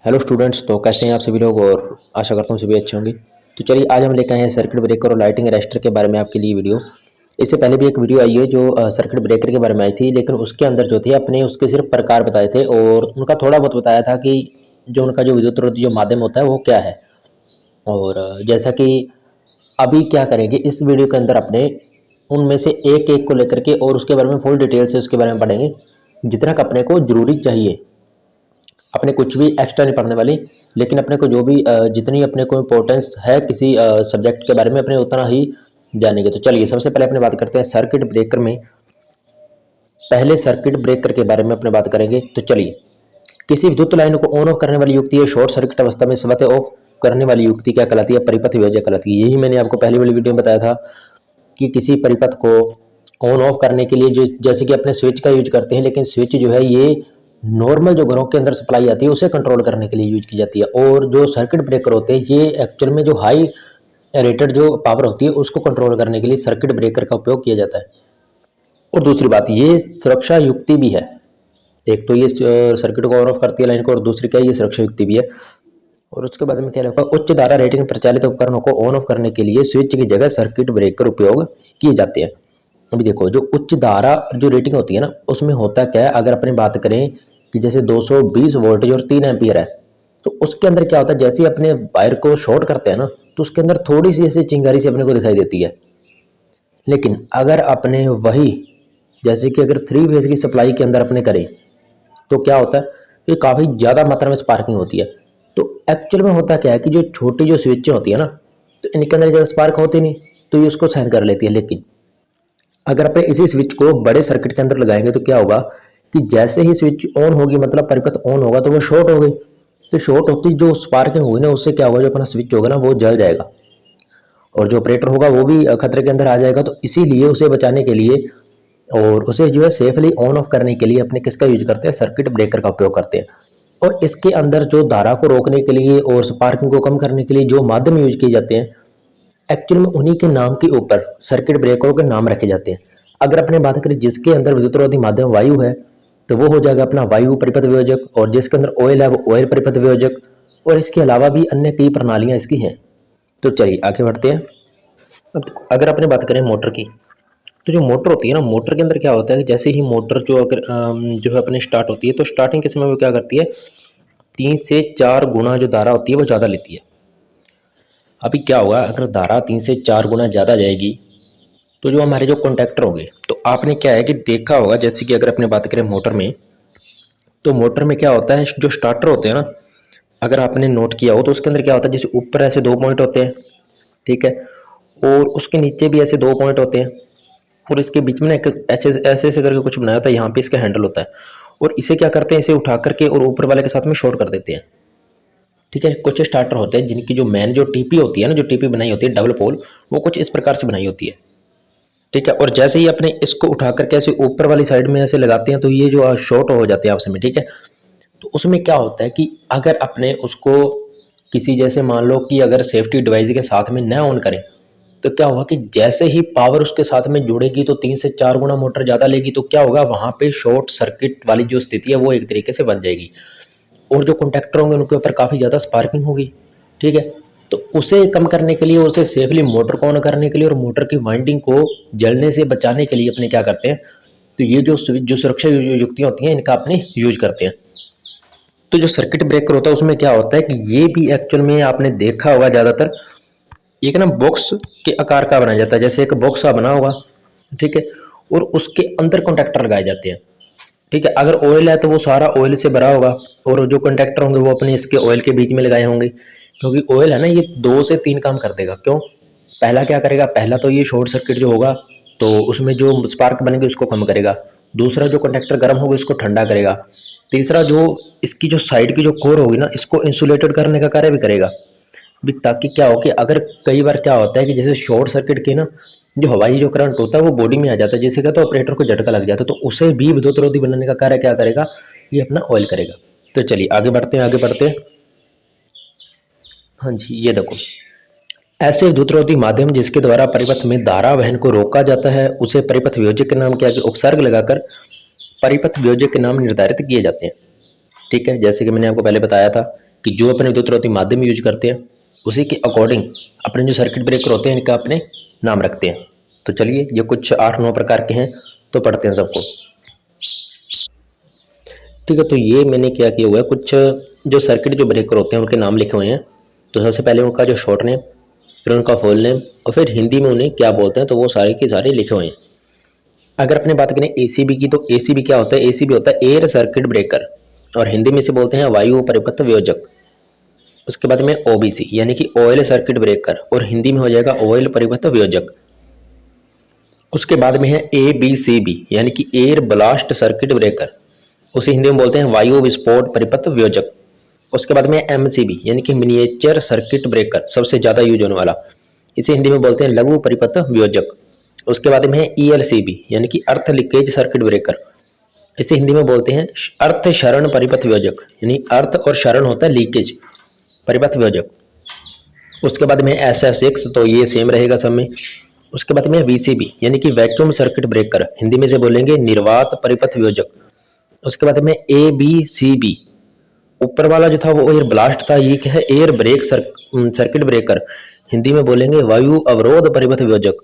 Hello students, तो कैसे हैं आप सभी लोग। और आशा करता हूँ सभी अच्छे होंगे। तो चलिए आज हम लेकर आए हैं सर्किट ब्रेकर और लाइटिंग अरेस्टर के बारे में आपके लिए वीडियो। इससे पहले भी एक वीडियो आई है जो सर्किट ब्रेकर के बारे में आई थी, लेकिन उसके अंदर जो थे अपने उसके सिर्फ प्रकार बताए थे और उनका थोड़ा बहुत बताया था कि जो उनका जो विद्युत रोधी जो माध्यम होता है वो क्या है। और जैसा कि अभी क्या करेंगे इस वीडियो के अंदर अपने उनमें से एक एक को लेकर के और उसके बारे में फुल डिटेल से उसके बारे में पढ़ेंगे, जितना का अपने को जरूरी चाहिए। अपने कुछ भी एक्स्ट्रा नहीं पढ़ने वाली, लेकिन अपने को जो भी जितनी अपने को इम्पोर्टेंस है किसी सब्जेक्ट के बारे में अपने उतना ही जानेंगे। तो चलिए सबसे पहले अपने बात करते हैं सर्किट ब्रेकर में। पहले सर्किट ब्रेकर के बारे में अपने बात करेंगे। तो चलिए, किसी विद्युत लाइन को ऑन ऑफ करने वाली युक्ति है शॉर्ट सर्किट अवस्था में स्वतः ऑफ करने वाली युक्ति क्या कहलाती है? परिपथ वियोजक कहलाती है। यही मैंने आपको पहली वाली वीडियो में बताया था कि किसी परिपथ को ऑन ऑफ करने के लिए जो जैसे कि अपने स्विच का यूज करते हैं, लेकिन स्विच जो है ये नॉर्मल जो घरों के अंदर सप्लाई आती है उसे कंट्रोल करने के लिए यूज की जाती है। और जो सर्किट ब्रेकर होते हैं ये एक्चुअल में जो हाई रेटेड जो पावर होती है उसको कंट्रोल करने के लिए सर्किट ब्रेकर का उपयोग किया जाता है। और दूसरी बात, ये सुरक्षा युक्ति भी है। एक तो ये सर्किट को ऑन ऑफ करती है लाइन को, और दूसरी क्या है, ये सुरक्षा युक्ति भी है। और उसके बाद में क्या लगता है, उच्च धारा रेटिंग प्रचालित उपकरणों को ऑन ऑफ करने के लिए स्विच की जगह सर्किट ब्रेकर उपयोग किए जाते हैं। अभी देखो, जो उच्च धारा जो रेटिंग होती है ना, उसमें होता क्या है, अगर अपने बात करें कि जैसे 220 वोल्टेज और 3 एम्पियर है, तो उसके अंदर क्या होता है, जैसे ही अपने वायर को शॉर्ट करते हैं ना, तो उसके अंदर थोड़ी सी ऐसी चिंगारी से अपने को दिखाई देती है। लेकिन अगर अपने वही जैसे कि अगर 3 फेज की सप्लाई के अंदर अपने करें तो क्या होता है, ये काफ़ी ज़्यादा मात्रा में स्पार्किंग होती है। तो एक्चुअल में होता क्या है कि जो छोटी जो स्विचें होती है ना, तो इनके अंदर ज़्यादा स्पार्क होती नहीं, तो ये उसको सहन कर लेती है। लेकिन अगर अपन इसी स्विच को बड़े सर्किट के अंदर लगाएंगे तो क्या होगा कि जैसे ही स्विच ऑन होगी, मतलब परिपथ ऑन होगा, तो वो शॉर्ट हो गई। तो शॉर्ट होती जो स्पार्किंग होगी ना, उससे क्या होगा, जो अपना स्विच होगा ना वो जल जाएगा और जो ऑपरेटर होगा वो भी खतरे के अंदर आ जाएगा। तो इसीलिए उसे बचाने के लिए और उसे जो है सेफली ऑन ऑफ करने के लिए अपने किसका यूज करते हैं, सर्किट ब्रेकर का उपयोग करते हैं। और इसके अंदर जो धारा को रोकने के लिए और स्पार्किंग को कम करने के लिए जो माध्यम यूज किए जाते हैं, एक्चुअल में उन्हीं के नाम के ऊपर सर्किट ब्रेकरों के नाम रखे जाते हैं। अगर अपने बात करें जिसके अंदर विद्युतरोधी माध्यम वायु है तो वो हो जाएगा अपना वायु परिपथ वियोजक, और जिसके अंदर ऑयल है वो ऑयल परिपथ वियोजक। और इसके अलावा भी अन्य कई प्रणालियां इसकी हैं। तो चलिए आगे बढ़ते हैं। अब अगर अपने बात करें मोटर की, तो जो मोटर होती है ना, मोटर के अंदर क्या होता है कि जैसे ही मोटर जो अगर जो है अपने स्टार्ट होती है, तो स्टार्टिंग के समय वो क्या करती है, 3 से 4 गुना जो धारा होती है वो ज़्यादा लेती है। अभी क्या होगा, अगर धारा 3 से 4 गुना ज़्यादा जाएगी तो जो हमारे जो कॉन्टैक्टर होंगे, तो आपने क्या है कि देखा होगा, जैसे कि अगर अपने बात करें मोटर में, तो मोटर में क्या होता है, जो स्टार्टर होते हैं ना, अगर आपने नोट किया हो तो उसके अंदर क्या होता है, जैसे ऊपर ऐसे 2 पॉइंट होते हैं, ठीक है, और उसके नीचे भी ऐसे 2 पॉइंट होते हैं, और इसके बीच में ना एक ऐसे ऐसे ऐसे करके कुछ बनाया होता है, यहाँ पे इसका हैंडल होता है। और इसे क्या करते हैं, इसे उठा करके और ऊपर वाले के साथ में शॉर्ट कर देते हैं। ठीक है, कुछ स्टार्टर होते हैं जिनकी जो मेन जो टीपी होती है ना, जो टीपी बनाई होती है डबल पोल, वो कुछ इस प्रकार से बनाई होती है। ठीक है, और जैसे ही अपने इसको उठा करके ऐसे ऊपर वाली साइड में ऐसे लगाते हैं तो ये जो शॉर्ट हो जाते हैं आपस में। ठीक है, तो उसमें क्या होता है कि अगर अपने उसको किसी जैसे मान लो कि अगर सेफ्टी डिवाइस के साथ में न ऑन करें, तो क्या होगा कि जैसे ही पावर उसके साथ में जुड़ेगी तो 3 से 4 गुना मोटर ज़्यादा लेगी, तो क्या होगा, वहाँ पे शॉर्ट सर्किट वाली जो स्थिति है वो एक तरीके से बन जाएगी। और जो कॉन्टैक्टर होंगे उनके ऊपर काफ़ी ज़्यादा स्पार्किंग होगी। ठीक है, तो उसे कम करने के लिए और उसे सेफली मोटर को ऑन करने के लिए और मोटर की वाइंडिंग को जलने से बचाने के लिए अपने क्या करते हैं, तो ये जो सुरक्षा युक्तियाँ होती हैं इनका अपने यूज करते हैं। तो जो सर्किट ब्रेकर होता है उसमें क्या होता है कि ये भी एक्चुअल में आपने देखा होगा ज़्यादातर एक ना बॉक्स के आकार का बनाया जाता है, जैसे एक बॉक्स सा बना होगा। ठीक है, और उसके अंदर कॉन्टैक्टर लगाए जाते हैं। ठीक है, अगर ऑयल है तो वो सारा ऑयल से भरा होगा, और जो कंडक्टर होंगे वो अपने इसके ऑयल के बीच में लगाए होंगे, क्योंकि ऑयल है ना ये 2 से 3 काम कर देगा। क्यों, पहला क्या करेगा, पहला तो ये शॉर्ट सर्किट जो होगा तो उसमें जो स्पार्क बनेंगे उसको कम करेगा। दूसरा, जो कंडक्टर गर्म होगा इसको ठंडा करेगा। तीसरा, जो इसकी जो साइड की जो कोर होगी ना, इसको इंसुलेटेड करने का कार्य भी करेगा भी, ताकि क्या हो कि अगर कई बार क्या होता है कि जैसे शॉर्ट सर्किट के ना जो हवाई जो करंट होता है वो बॉडी में आ जाता है, जैसे क्या, तो ऑपरेटर को झटका लग जाता है, तो उसे भी विद्युतरोधी बनाने का कार्य क्या करेगा, ये अपना ऑयल करेगा। तो चलिए आगे बढ़ते हैं, आगे बढ़ते हैं। हाँ जी, ये देखो, ऐसे विद्युतरोधी माध्यम जिसके द्वारा परिपथ में धारा वहन को रोका जाता है उसे परिपथ वियोजक के नाम के आगे उपसर्ग लगाकर परिपथ वियोजक के नाम निर्धारित किए जाते हैं। ठीक है, जैसे कि मैंने आपको पहले बताया था कि जो अपने विद्युत रोधी माध्यम यूज करते हैं उसी के अकॉर्डिंग अपने जो सर्किट ब्रेकर होते हैं इनका अपने नाम रखते हैं। तो चलिए ये कुछ 8-9 प्रकार के हैं, तो पढ़ते हैं सबको। ठीक है, तो ये मैंने क्या किया हुआ है, कुछ जो सर्किट जो ब्रेकर होते हैं उनके नाम लिखे हुए हैं। तो सबसे पहले उनका जो शॉर्ट नेम, फिर उनका फुल नेम, और फिर हिंदी में उन्हें क्या बोलते हैं, तो वो सारे के सारे लिखे हुए हैं। अगर अपने बात करें एसीबी की, तो एसीबी क्या होता है, एसीबी होता है एयर सर्किट ब्रेकर, और हिंदी में से बोलते हैं वायु परिपथ वियोजक। उसके बाद में ओबीसी यानी कि ऑयल सर्किट ब्रेकर, और हिंदी में हो जाएगा ऑयल परिपथ वियोजक। उसके बाद में है एबीसीबी यानी कि एयर ब्लास्ट सर्किट ब्रेकर, उसे हिंदी में बोलते हैं वायु विस्फोट परिपथ वियोजक। उसके बाद में एमसीबी यानी कि मिनिएचर सर्किट ब्रेकर, सबसे ज़्यादा यूज होने वाला, इसे हिंदी में बोलते हैं लघु परिपथ वियोजक। उसके बाद में है ईएलसीबी यानी कि अर्थ लीकेज सर्किट ब्रेकर, इसे हिंदी में बोलते हैं अर्थ क्षरण परिपथ वियोजक, यानी अर्थ और क्षरण होता है लीकेज, परिपथ वियोजक। उसके बाद में SF6, तो ये सेम रहेगा सब में। उसके बाद में VCB यानी कि वैक्यूम सर्किट ब्रेकर, हिंदी में से बोलेंगे निर्वात परिपथ वियोजक। उसके बाद में ABCB, ऊपर वाला जो था वो एयर ब्लास्ट था, ये क्या है air brake circuit breaker, Hindi में बोलेंगे वायु अवरोध परिपथ वियोजक।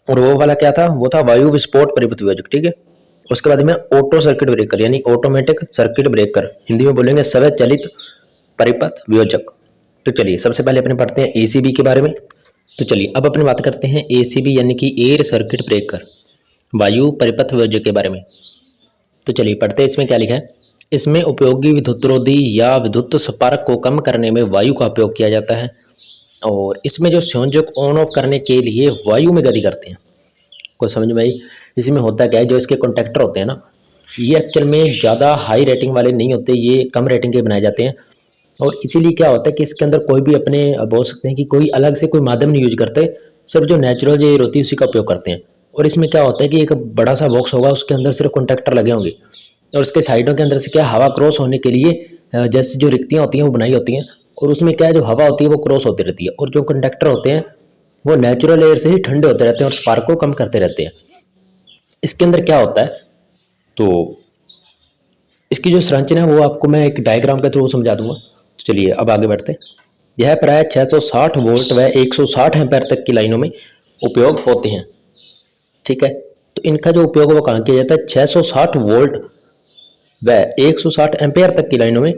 और वो वाला क्या था, वो था वायु विस्फोट परिपथ वियोजक। ठीक है, उसके बाद में ऑटो सर्किट ब्रेकर यानी ऑटोमेटिक सर्किट ब्रेकर, हिंदी में बोलेंगे स्वचालित परिपथ वियोजक। तो चलिए सबसे पहले अपने पढ़ते हैं ACB के बारे में। तो चलिए अब अपने बात करते हैं ACB यानी कि एयर सर्किट ब्रेकर, वायु परिपथ वियोजक के बारे में। तो चलिए पढ़ते हैं इसमें क्या लिखा है। इसमें उपयोगी विद्युतरोधी या विद्युत संपर्क को कम करने में वायु का उपयोग किया जाता है, और इसमें जो संयोजक ऑन ऑफ करने के लिए वायु में गति करते हैं। को समझ में आई? इसमें होता क्या है, जो इसके कॉन्टैक्टर होते हैं ना, ये एक्चुअल में ज़्यादा हाई रेटिंग वाले नहीं होते, ये कम रेटिंग के बनाए जाते हैं। और इसीलिए क्या होता है कि इसके अंदर कोई भी अपने बोल सकते हैं कि कोई अलग से कोई माध्यम नहीं यूज करते, सिर्फ जो नेचुरल जो एयर होती है उसी का उपयोग करते हैं। और इसमें क्या होता है कि एक बड़ा सा बॉक्स होगा, उसके अंदर सिर्फ कॉन्टैक्टर लगे होंगे, और उसके साइडों के अंदर से क्या हवा क्रॉस होने के लिए जैसे जो रिक्तियाँ होती हैं वो बनाई होती हैं, और उसमें क्या है जो हवा होती है वो क्रॉस होती रहती है। और जो कंडक्टर होते हैं वो नेचुरल एयर से ही ठंडे होते रहते हैं और स्पार्क को कम करते रहते हैं। इसके अंदर क्या होता है, तो इसकी जो संरचना है वो आपको मैं एक डायग्राम के थ्रू समझा दूंगा। तो चलिए अब आगे बढ़ते हैं। यह प्राय 660 वोल्ट व 160 एम्पेयर तक की लाइनों में उपयोग होते हैं। ठीक है, तो इनका जो उपयोग वो कहाँ किया जाता है, 660 वोल्ट व 160 एम्पेयर तक की लाइनों में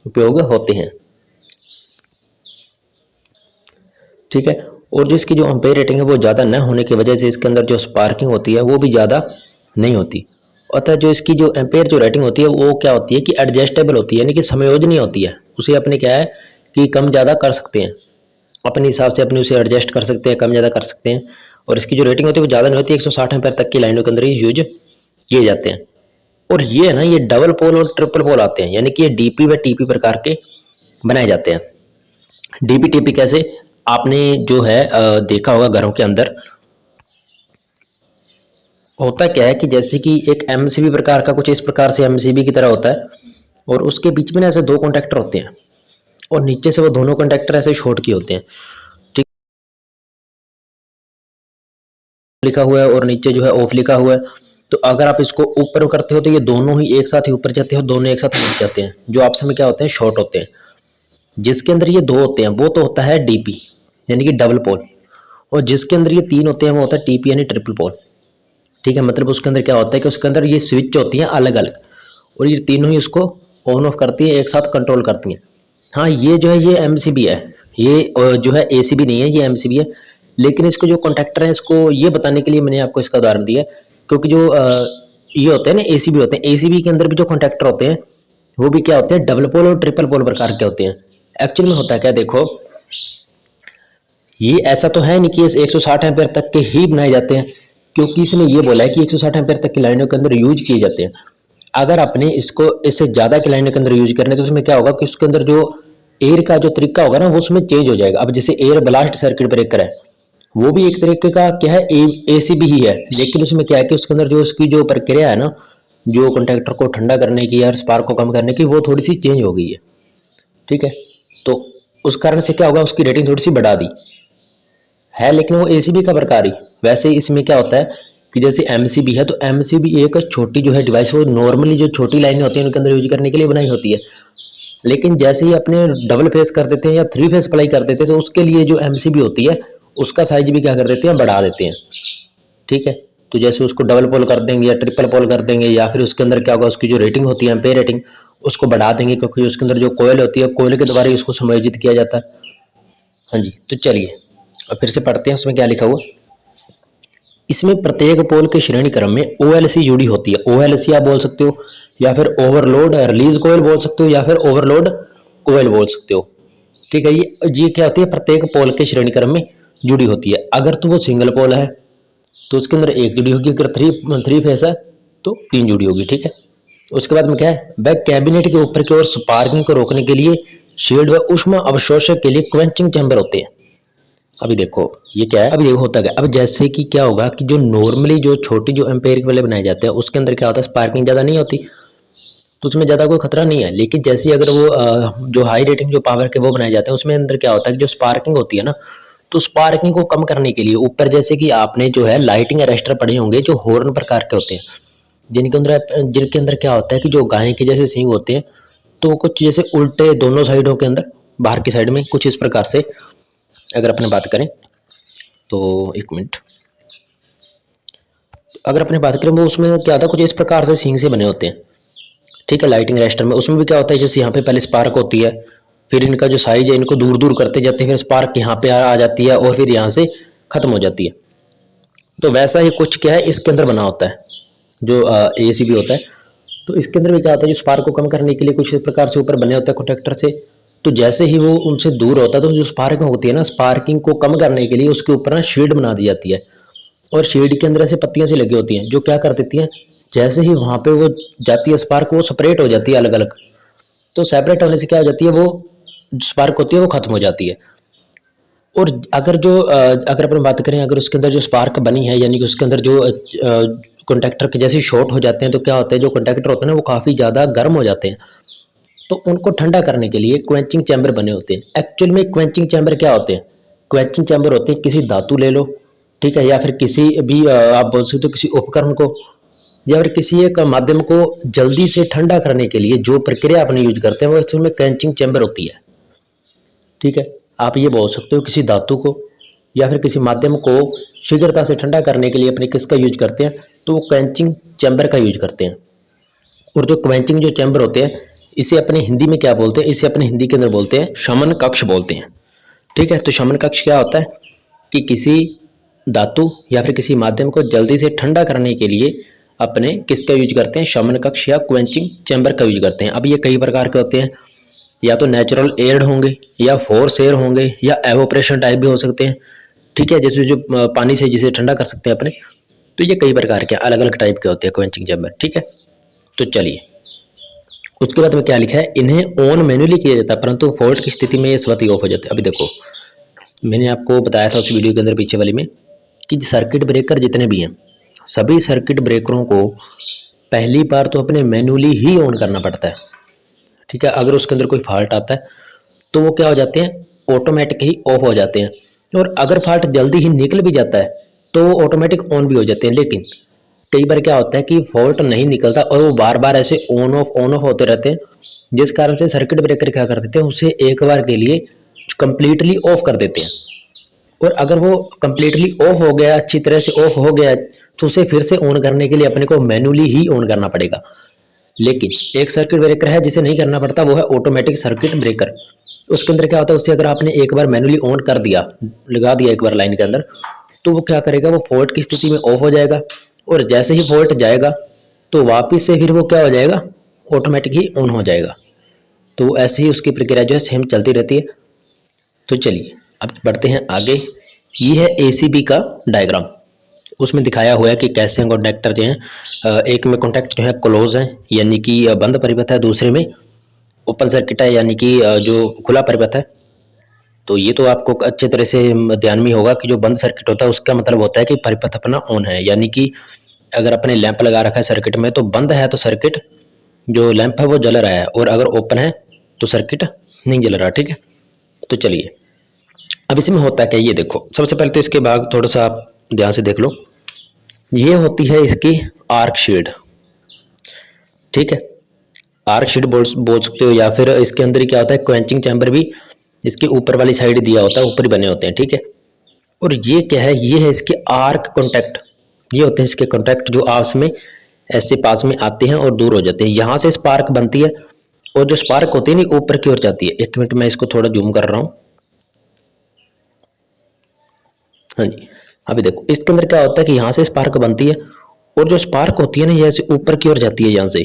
उपयोग होते हैं। ठीक है, और जिसकी जो एम्पेयर रेटिंग है वो ज़्यादा न होने की वजह से इसके अंदर जो स्पार्किंग होती है वो भी ज़्यादा नहीं होती। अतः जो इसकी जो एम्पेयर जो रेटिंग होती है वो क्या होती है कि एडजस्टेबल होती है, यानी कि समायोजनीय होती है। उसे अपने क्या है कि कम ज़्यादा कर सकते हैं, अपने हिसाब से अपने उसे एडजस्ट कर सकते हैं, कम ज़्यादा कर सकते हैं। और इसकी जो रेटिंग होती है वो ज़्यादा नहीं होती, 160 एम्पेयर तक की लाइनों के अंदर ही यूज किए जाते हैं। और ये है ना, ये डबल पोल और ट्रिपल पोल आते हैं, यानी कि ये डीपी व टीपी प्रकार के बनाए जाते हैं। डीपी टीपी कैसे, आपने जो है देखा होगा घरों के अंदर होता क्या है कि जैसे कि एक एमसीबी प्रकार का कुछ इस प्रकार से एमसीबी की तरह होता है, और उसके बीच में ना ऐसे 2 कॉन्टैक्टर होते हैं, और नीचे से वो दोनों कॉन्टैक्टर ऐसे शॉर्ट किए होते हैं। ठीक, लिखा हुआ है और नीचे जो है ऑफ लिखा हुआ है। तो अगर आप इसको ऊपर करते हो तो ये दोनों ही एक साथ ही ऊपर जाते हो, दोनों एक साथ नीचे जाते हैं, जो आपस में क्या होते हैं, शॉर्ट होते हैं। जिसके अंदर ये 2 होते हैं वो तो होता है डीपी यानी कि डबल पोल, और जिसके अंदर ये 3 होते हैं वो होता है टीपी यानी ट्रिपल पोल। ठीक है, मतलब उसके अंदर क्या होता है कि उसके अंदर ये स्विच होती हैं अलग अलग, और ये तीनों ही उसको ऑन ऑफ करती है, एक साथ कंट्रोल करती हैं। हाँ, ये जो है ये एमसीबी है, ये जो है एसीबी नहीं है, ये एमसीबी है। लेकिन इसको जो कॉन्टैक्टर है, इसको ये बताने के लिए मैंने आपको इसका उदाहरण दिया है, क्योंकि जो ये होते हैं ना एसीबी होते हैं, एसीबी के अंदर भी जो कॉन्टैक्टर होते हैं वो भी क्या होते हैं, डबल पोल और ट्रिपल पोल प्रकार के होते हैं। एक्चुअल में होता है क्या, देखो ये ऐसा तो है नहीं कि इस 160 एम्पेयर तक के ही बनाए जाते हैं, क्योंकि इसने ये बोला है कि 160 एम्पेयर तक की लाइनों के अंदर यूज किए जाते हैं। अगर आपने इसको इससे ज़्यादा की लाइनों के अंदर यूज करने तो उसमें क्या होगा कि उसके अंदर जो एयर का जो तरीका होगा ना वो उसमें चेंज हो जाएगा। अब जैसे एयर ब्लास्ट सर्किट ब्रेकर है, वो भी एक तरीके का क्या है, एसीबी ही है, लेकिन उसमें क्या है कि उसके अंदर जो उसकी जो प्रक्रिया है ना, जो कॉन्टैक्टर को ठंडा करने की या स्पार्क को कम करने की, वो थोड़ी सी चेंज हो गई है। ठीक है, तो उस कारण से क्या होगा, उसकी रेटिंग थोड़ी सी बढ़ा दी है, लेकिन वो एसीबी का प्रकार ही। वैसे इसमें क्या होता है कि जैसे एमसीबी है, तो एमसीबी एक छोटी जो है डिवाइस, वो नॉर्मली जो छोटी लाइनें होती हैं उनके अंदर यूज करने के लिए बनाई होती है। लेकिन जैसे ही अपने डबल फेस कर देते हैं या 3 फेस अप्लाई कर देते हैं तो उसके लिए जो एमसीबी होती है उसका साइज भी क्या कर देते हैं, बढ़ा देते हैं। ठीक है, तो जैसे उसको डबल पोल कर देंगे या ट्रिपल पोल कर देंगे, या फिर उसके अंदर क्या होगा, उसकी जो रेटिंग होती है एम्पेयर रेटिंग उसको बढ़ा देंगे, क्योंकि उसके अंदर जो कोयल होती है कोयल के द्वारा ही उसको समायोजित किया जाता है। हाँ जी, तो चलिए और फिर से पढ़ते हैं उसमें क्या लिखा हुआ। इसमें प्रत्येक पोल के श्रेणी क्रम में OLC जुड़ी होती है। OLC आप बोल सकते हो, या फिर ओवरलोड रिलीज कोयल बोल सकते हो, या फिर ओवरलोड कोयल बोल सकते हो। ठीक है, ये क्या होती है, प्रत्येक पोल के श्रेणी क्रम में जुड़ी होती है। अगर तो वो सिंगल पोल है तो उसके अंदर एक जुड़ी होगी, अगर थ्री फेस है तो 3 जुड़ी होगी। ठीक है, उसके बाद में क्या है, वह कैबिनेट के ऊपर की ओर स्पार्किंग को रोकने के लिए शील्ड व ऊष्मा अवशोषक के लिए क्वेंचिंग चैम्बर होते हैं। अभी देखो ये क्या है, अभी देखो होता क्या, अब जैसे कि क्या होगा कि जो नॉर्मली जो छोटी जो एम्पेयर वाले बनाए जाते हैं उसके अंदर क्या होता है, स्पार्किंग ज़्यादा नहीं होती तो उसमें ज़्यादा कोई खतरा नहीं है। लेकिन जैसे अगर वो जो हाई रेटिंग जो पावर के वो बनाए जाते हैं उसमें अंदर क्या होता है कि जो स्पार्किंग होती है ना, तो स्पार्किंग को कम करने के लिए ऊपर जैसे कि आपने जो है लाइटिंग अरेस्टर पड़े होंगे जो हॉर्न प्रकार के होते हैं, जिनके अंदर क्या होता है कि जो गाय के जैसे सींग होते हैं, तो कुछ जैसे उल्टे दोनों साइडों के अंदर बाहर की साइड में कुछ इस प्रकार से अगर अपने बात करें तो एक मिनट, अगर अपने बात करें वो उसमें क्या होता है कुछ इस प्रकार से सींग से बने होते हैं। ठीक है, लाइटिंग अरेस्टर में उसमें भी क्या होता है, जैसे यहाँ पे पहले स्पार्क होती है, फिर इनका जो साइज है इनको दूर दूर करते जाते हैं, फिर स्पार्क यहाँ पे आ जाती है और फिर यहाँ से खत्म हो जाती है। तो वैसा ही कुछ क्या है इसके अंदर बना होता है जो ACB होता है। तो इसके अंदर भी क्या होता है, जो स्पार्क को कम करने के लिए कुछ इस प्रकार से ऊपर बने होते हैं कॉन्टेक्टर से। तो जैसे ही वो उनसे दूर होता है तो जो स्पार्किंग होती है ना, स्पार्किंग को कम करने के लिए उसके ऊपर ना शील्ड बना दी जाती है, और शील्ड के अंदर ऐसे पत्तियां सी लगी होती हैं जो क्या कर देती हैं, जैसे ही वहां पे वो जाती है स्पार्क वो सेपरेट हो जाती है अलग अलग। तो सेपरेट होने से क्या हो जाती है, वो स्पार्क होती है वो खत्म हो जाती है। और अगर अपन बात करें, अगर उसके अंदर जो स्पार्क बनी है यानी कि उसके अंदर जो कॉन्टैक्टर के जैसे शॉर्ट हो जाते हैं तो क्या होता है, जो कॉन्टैक्टर होते हैं ना वो काफ़ी ज़्यादा गर्म हो जाते हैं। तो उनको ठंडा करने के लिए क्वेंचिंग चैम्बर बने होते हैं। एक्चुअल में क्वेंचिंग चैम्बर क्या होते हैं, क्वेंचिंग चैम्बर होते हैं किसी धातु ले लो, ठीक है, या फिर किसी भी आप बोल सकते हो किसी उपकरण को या फिर किसी एक माध्यम को जल्दी से ठंडा करने के लिए जो प्रक्रिया अपने यूज करते हैं वो एक्चुअल में क्वेंचिंग चैम्बर होती है। ठीक है, आप ये बोल सकते हो किसी धातु को या फिर किसी माध्यम को शीघ्रता से ठंडा करने के लिए अपने किसका यूज करते हैं, तो वो क्वेंचिंग चैम्बर का यूज करते हैं। और जो क्वेंचिंग जो चैम्बर होते हैं इसे अपने हिंदी में क्या बोलते हैं, इसे अपने हिंदी के अंदर बोलते हैं शमन कक्ष बोलते हैं। ठीक है, तो शमन कक्ष क्या होता है कि किसी धातु या फिर किसी माध्यम को जल्दी से ठंडा करने के लिए अपने किसका यूज करते हैं, शमन कक्ष या क्वेंचिंग चैम्बर का यूज करते हैं। अब ये कई प्रकार के होते हैं, या तो नेचुरल एयर होंगे या फोर्स एयर होंगे या एवोपरेशन टाइप भी हो सकते हैं। ठीक है, जैसे जो पानी से जिसे ठंडा कर सकते हैं अपने, तो ये कई प्रकार के अलग अलग टाइप के होते हैं क्वेंचिंग चैम्बर। ठीक है, तो चलिए उसके बाद में क्या लिखा है, इन्हें ऑन मैन्युअली किया जाता है परंतु फॉल्ट की स्थिति में ये स्वतः ही ऑफ हो जाते हैं। अभी देखो मैंने आपको बताया था उस वीडियो के अंदर पीछे वाली में कि सर्किट ब्रेकर जितने भी हैं सभी सर्किट ब्रेकरों को पहली बार तो अपने मैन्युअली ही ऑन करना पड़ता है। ठीक है, अगर उसके अंदर कोई फॉल्ट आता है तो वो क्या हो जाते हैं, ऑटोमेटिक ही ऑफ हो जाते हैं, और अगर फॉल्ट जल्दी ही निकल भी जाता है तो वो ऑटोमेटिक ऑन भी हो जाते हैं। लेकिन कई बार क्या होता है कि फॉल्ट नहीं निकलता और वो बार बार ऐसे ऑन ऑफ होते रहते हैं, जिस कारण से सर्किट ब्रेकर क्या कर देते हैं उसे एक बार के लिए कंप्लीटली ऑफ कर देते हैं। और अगर वो कंप्लीटली ऑफ हो गया, अच्छी तरह से ऑफ हो गया, तो उसे फिर से ऑन करने के लिए अपने को मैन्युअली ही ऑन करना पड़ेगा। लेकिन एक सर्किट ब्रेकर है जिसे नहीं करना पड़ता, वो है ऑटोमेटिक सर्किट ब्रेकर। उसके अंदर क्या होता है, उसे अगर आपने एक बार मैन्युअली ऑन कर दिया, लगा दिया एक बार लाइन के अंदर, तो वो क्या करेगा, वो फॉल्ट की स्थिति में ऑफ हो जाएगा, और जैसे ही फॉल्ट जाएगा तो वापस से फिर वो क्या हो जाएगा, ऑटोमेटिक ही ऑन हो जाएगा। तो ऐसे ही उसकी प्रक्रिया जो है सेम चलती रहती है। तो चलिए अब बढ़ते हैं आगे। ये है ACB का डायग्राम, उसमें दिखाया हुआ है कि कैसे कॉन्टैक्टर जो हैं, एक में कॉन्टैक्ट जो है क्लोज है यानी कि बंद परिपथ है, दूसरे में ओपन सर्किट है यानी कि जो खुला परिपथ है। तो ये तो आपको अच्छे तरह से ध्यान में होगा कि जो बंद सर्किट होता है उसका मतलब होता है कि परिपथ अपना ऑन है, यानी कि अगर अपने लैंप लगा रखा है सर्किट में तो बंद है तो सर्किट जो लैंप है वो जल रहा है, और अगर ओपन है तो सर्किट नहीं जल रहा। ठीक है, तो चलिए अब इसमें होता है क्या, ये देखो सबसे पहले तो इसके भाग थोड़ा सा आप ध्यान से देख लो। ये होती है इसकी आर्क शील्ड। ठीक है, आर्क शीट बोल सकते हो, या फिर इसके अंदर ही क्या होता है, क्वेंचिंग चैम्बर भी इसके ऊपर वाली साइड दिया होता है, ऊपर ही बने होते हैं, ठीक है। और ये क्या है, ये है इसके आर्क कॉन्टैक्ट, ये होते हैं इसके कॉन्टैक्ट जो आपस में ऐसे पास में आते हैं और दूर हो जाते हैं। यहाँ से स्पार्क बनती है और जो स्पार्क होती है ना ऊपर की ओर जाती है। एक मिनट मैं इसको थोड़ा जूम कर रहा हूँ। हाँ जी, अभी देखो इसके अंदर क्या होता है कि यहाँ से स्पार्क बनती है और जो स्पार्क होती है ना ये ऐसे ऊपर की ओर जाती है यहाँ से,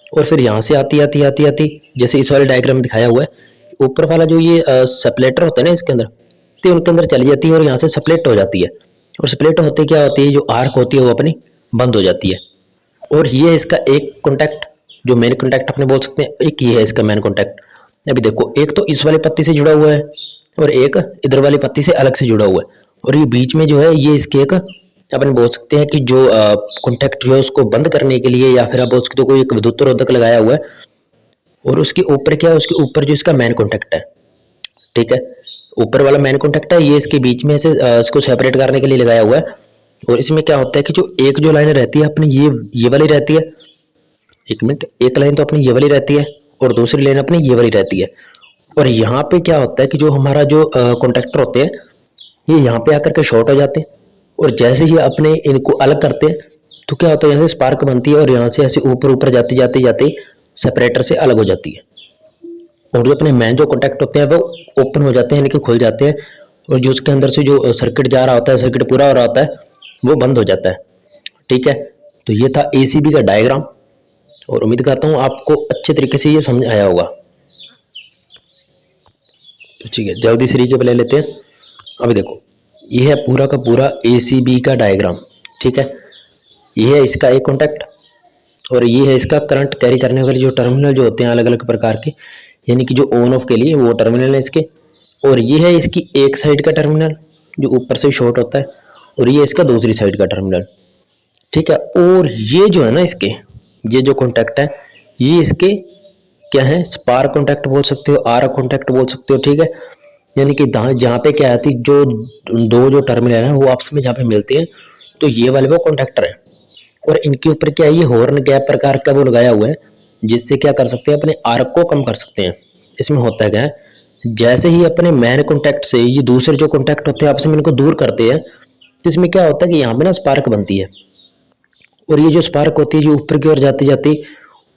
और फिर यहाँ से आती आती आती आती, जैसे इस वाले डायग्राम में दिखाया हुआ है, ऊपर वाला जो ये सप्लेटर होता है ना इसके अंदर, तो उनके अंदर चली जाती है और यहाँ से स्प्लिट हो जाती है। और स्प्लिट होते क्या होती है, जो आर्क होती है वो अपनी बंद हो जाती है। और ये है इसका एक कॉन्टैक्ट, जो मेन कॉन्टैक्ट अपने बोल सकते हैं, एक ये है इसका मेन कॉन्टैक्ट। अभी देखो एक तो इस वाली पत्ती से जुड़ा हुआ है और एक इधर वाली पत्ती से अलग से जुड़ा हुआ है, और ये बीच में जो है ये इसके एक अपन बोल सकते हैं कि जो कॉन्टैक्ट जो है उसको बंद करने के लिए, या फिर आप बोल सकते हो कोई एक विद्युत रोधक लगाया हुआ है, और उसके ऊपर क्या है, उसके ऊपर जो इसका मेन कॉन्टैक्ट है, ठीक है, ऊपर वाला मेन कॉन्टैक्ट है, ये इसके बीच में से इसको सेपरेट करने के लिए लगाया हुआ है। और इसमें क्या होता है कि जो एक जो लाइन रहती है अपनी ये वाली रहती है, एक मिनट, एक लाइन तो अपनी ये वाली रहती है और दूसरी लाइन अपनी ये वाली रहती है। और यहाँ पे क्या होता है कि जो हमारा जो कॉन्टैक्टर होते हैं ये यहाँ पे आकर के शॉर्ट हो जाते हैं, और जैसे ही अपने इनको अलग करते हैं तो क्या होता है, यहाँ से स्पार्क बनती है और यहाँ से ऐसे ऊपर ऊपर जाते जाते जाते सेपरेटर से अलग हो जाती है। और जो अपने मेन जो कॉन्टैक्ट होते हैं वो ओपन हो जाते हैं, यानी कि खुल जाते हैं, और जो उसके अंदर से जो सर्किट जा रहा होता है, सर्किट पूरा हो रहा होता है, वो बंद हो जाता है, ठीक है। तो ये था एसीबी का डायग्राम, और उम्मीद करता हूँ आपको अच्छे तरीके से ये समझ आया होगा। तो ठीक है, जल्दी से रीके ले लेते हैं। अभी देखो ये है पूरा का पूरा एसीबी का डायग्राम, ठीक है। ये है इसका एक कॉन्टैक्ट और ये है इसका करंट कैरी करने वाले जो टर्मिनल जो होते हैं अलग अलग प्रकार के, यानी कि जो ऑन ऑफ के लिए वो टर्मिनल है इसके। और ये है इसकी एक साइड का टर्मिनल जो ऊपर से शॉर्ट होता है, और ये इसका दूसरी साइड का टर्मिनल, ठीक है। और ये जो है ना इसके, ये जो कॉन्टैक्ट है ये इसके क्या है, स्पार्क कॉन्टैक्ट बोल सकते हो, आर्क कॉन्टैक्ट बोल सकते हो, ठीक है। यानी कि जहाँ पे क्या आती जो दो जो टर्मिनल है वो आपस में जहाँ पे मिलते हैं, तो ये वाले वो कॉन्टैक्टर है। और इनके ऊपर क्या है, ये हॉर्न गैप प्रकार का वो लगाया हुआ है, जिससे क्या कर सकते हैं, अपने आर्क को कम कर सकते हैं। इसमें होता है क्या है, जैसे ही अपने मेन कॉन्टैक्ट से ये दूसरे जो कॉन्टैक्ट होते हैं आपस में इनको दूर करते हैं, तो इसमें क्या होता है कि यहाँ पे ना स्पार्क बनती है, और ये जो स्पार्क होती है जो ऊपर की ओर जाती जाती,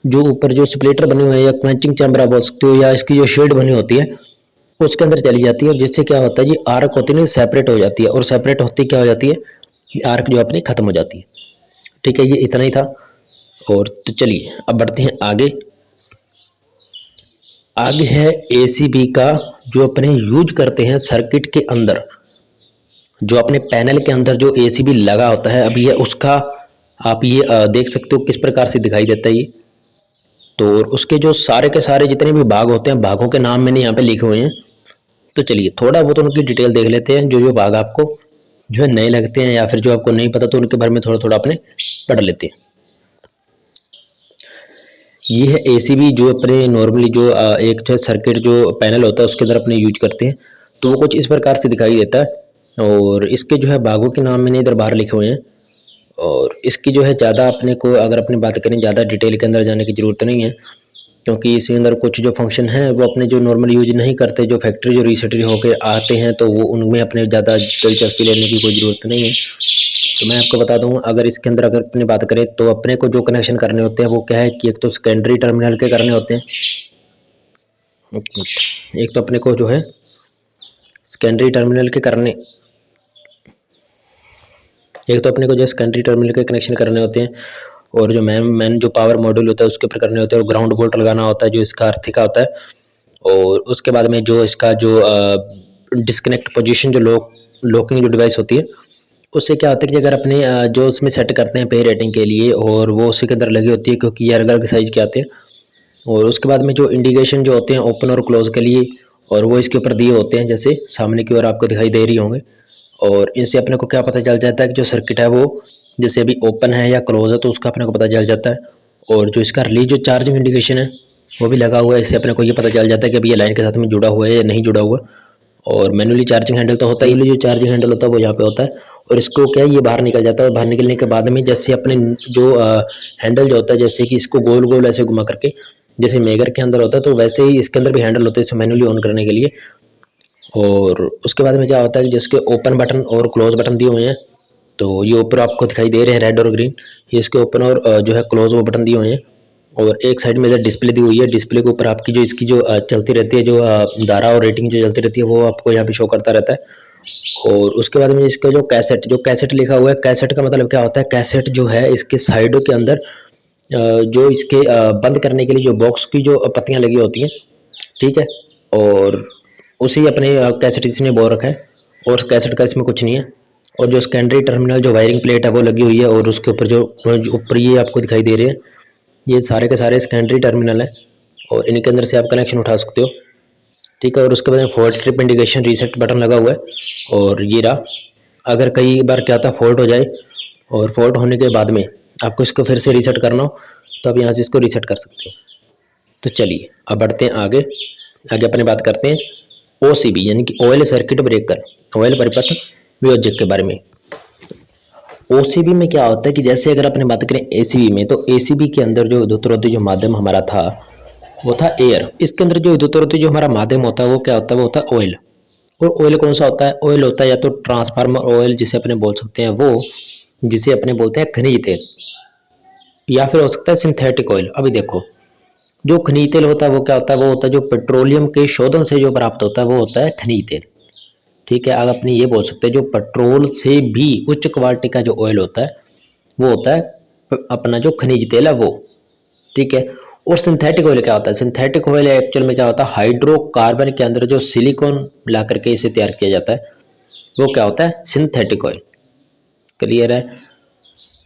जो ऊपर जो स्प्लिटर बने हुए हैं या क्वेंचिंग चैम्बर आप बोल सकते हो, या इसकी जो शेड बनी होती है उसके अंदर चली जाती है, और जिससे क्या होता है ये आर्क होती है ना सेपरेट हो जाती है, और सेपरेट होती क्या हो जाती है, ये आर्क जो अपनी खत्म हो जाती है, ठीक है। ये इतना ही था। और तो चलिए अब बढ़ते हैं आगे। आगे है एसीबी का जो अपने यूज करते हैं सर्किट के अंदर, जो अपने पैनल के अंदर जो एसीबी लगा होता है, अभी ये उसका आप ये देख सकते हो किस प्रकार से दिखाई देता है ये। तो उसके जो सारे के सारे जितने भी भाग होते हैं, भागों के नाम मैंने यहाँ पे लिखे हुए हैं। तो चलिए थोड़ा बहुत उनकी डिटेल देख लेते हैं, जो जो भाग आपको जो है नए लगते हैं या फिर जो आपको नहीं पता तो उनके बारे में थोड़ा थोड़ा अपने पढ़ लेते हैं। ये है एसीबी जो अपने नॉर्मली जो एक जो सर्किट जो पैनल होता है उसके अंदर अपने यूज करते हैं, तो वो कुछ इस प्रकार से दिखाई देता है। और इसके जो है भागों के नाम मैंने इधर बाहर लिखे हुए हैं, और इसकी जो है ज़्यादा अपने को अगर अपनी बात करें ज़्यादा डिटेल के अंदर जाने की ज़रूरत नहीं है, क्योंकि इसके अंदर कुछ जो फंक्शन है वो अपने जो नॉर्मल यूज नहीं करते, जो फैक्ट्री जो रीसेट होकर आते हैं तो वो उनमें अपने ज़्यादा दिलचस्पी लेने की कोई ज़रूरत नहीं है। तो मैं आपको बता दूँ, अगर इसके अंदर अगर अपनी बात करें तो अपने को जो कनेक्शन करने होते हैं वो क्या है कि एक तो सेकेंडरी टर्मिनल के करने होते हैं, एक तो अपने को जो है सेकेंडरी टर्मिनल के करने, एक तो अपने को जो सेकेंडरी टर्मिनल के कनेक्शन करने होते हैं, और जो मैन जो पावर मॉड्यूल होता है उसके ऊपर करने होते हैं, और ग्राउंड बोल्ट लगाना होता है जो इसका अर्थी का होता है। और उसके बाद में जो इसका जो डिस्कनेक्ट पोजीशन जो लॉकिंग जो डिवाइस होती है, उससे क्या होता है कि अगर अपने जो उसमें सेट करते हैं पे रेटिंग के लिए, और वो उसी के अंदर लगी होती है क्योंकि ये अलग अलग साइज़ के आते हैं। और उसके बाद में जो इंडिकेशन जो होते हैं ओपन और क्लोज के लिए, और वो इसके ऊपर दिए होते हैं, जैसे सामने की ओर आपको दिखाई दे रही होंगे। और इनसे अपने को क्या पता चल जाता है कि जो सर्किट है वो जैसे अभी ओपन है या क्लोज है, तो उसका अपने को पता चल जाता है। और जो इसका रिलीज जो चार्जिंग इंडिकेशन है वो भी लगा हुआ है, इससे अपने को ये पता चल जाता है कि अभी ये लाइन के साथ में जुड़ा हुआ है या नहीं जुड़ा हुआ। और मैनुअली चार्जिंग हैंडल तो होता है, जो चार्जिंग हैंडल होता है वो यहाँ पे होता है। और इसको क्या है, ये बाहर निकल जाता है। और बाहर निकलने के बाद में जैसे अपने जो हैंडल जो होता है, जैसे कि इसको गोल गोल ऐसे घुमा करके जैसे मेगर के अंदर होता है, तो वैसे ही इसके अंदर भी हैंडल होते हैं इसे मैन्युअली ऑन करने के लिए। और उसके बाद में क्या होता है कि जिसके ओपन बटन और क्लोज बटन दिए हुए हैं, तो ये ऊपर आपको दिखाई दे रहे हैं रेड और ग्रीन, ये इसके ओपन और जो है क्लोज वो बटन दिए हुए हैं। और एक साइड में जो डिस्प्ले दी हुई है, डिस्प्ले के ऊपर आपकी जो इसकी जो चलती रहती है जो धारा और रेटिंग जो चलती रहती है वो आपको यहाँ पे शो करता रहता है। और उसके बाद में इसका जो कैसेट लिखा हुआ है, कैसेट का मतलब क्या होता है, कैसेट जो है इसके साइडों के अंदर जो इसके बंद करने के लिए जो बॉक्स की जो पत्तियाँ लगी होती हैं, ठीक है, और उसी अपने कैसेट इसमें बोल रखा है। और कैसेट का इसमें कुछ नहीं है। और जो सेकेंडरी टर्मिनल जो वायरिंग प्लेट है वो लगी हुई है, और उसके ऊपर जो ऊपर ये आपको दिखाई दे रहे हैं, ये सारे के सारे सेकेंडरी टर्मिनल है, और इनके अंदर से आप कनेक्शन उठा सकते हो, ठीक है। और उसके बाद में fault trip indication reset button लगा हुआ है। और ये रहा, अगर कई बार क्या होता है फॉल्ट हो जाए, और फॉल्ट होने के बाद में आपको इसको फिर से रीसेट करना हो, तो आप यहाँ से इसको रीसेट कर सकते हो। तो चलिए अब बढ़ते हैं आगे। आगे अपने बात करते हैं OCB यानी कि ऑयल सर्किट ब्रेकर, ऑयल परिपथ वियोजक के बारे में। OCB में क्या होता है कि जैसे अगर अपने बात करें ACB में, तो ACB के अंदर जो विद्युतरोधी जो माध्यम हमारा था वो था एयर। इसके अंदर जो विद्युतरोधी जो हमारा माध्यम होता है वो क्या होता है, वो होता है ऑयल। और ऑयल कौन सा होता है, ऑयल होता है या तो ट्रांसफार्मर ऑयल जिसे अपने बोल सकते हैं वो, जिसे अपने बोलते हैं खनिज तेल, या फिर हो सकता है सिंथेटिक ऑयल। अभी देखो, जो खनिज तेल होता है वो क्या होता है, वो होता है जो पेट्रोलियम के शोधन से जो प्राप्त होता है वो होता है खनिज तेल, ठीक है। अगर अपने ये बोल सकते हैं जो पेट्रोल से भी उच्च क्वालिटी का जो ऑयल होता है वो होता है अपना जो खनिज तेल है वो, ठीक है। और सिंथेटिक ऑयल क्या होता है, सिंथेटिक ऑयल एक्चुअल में क्या होता है, हाइड्रोकार्बन के अंदर जो सिलिकॉन मिला करके इसे तैयार किया जाता है वो क्या होता है, सिंथेटिक ऑयल। क्लियर है,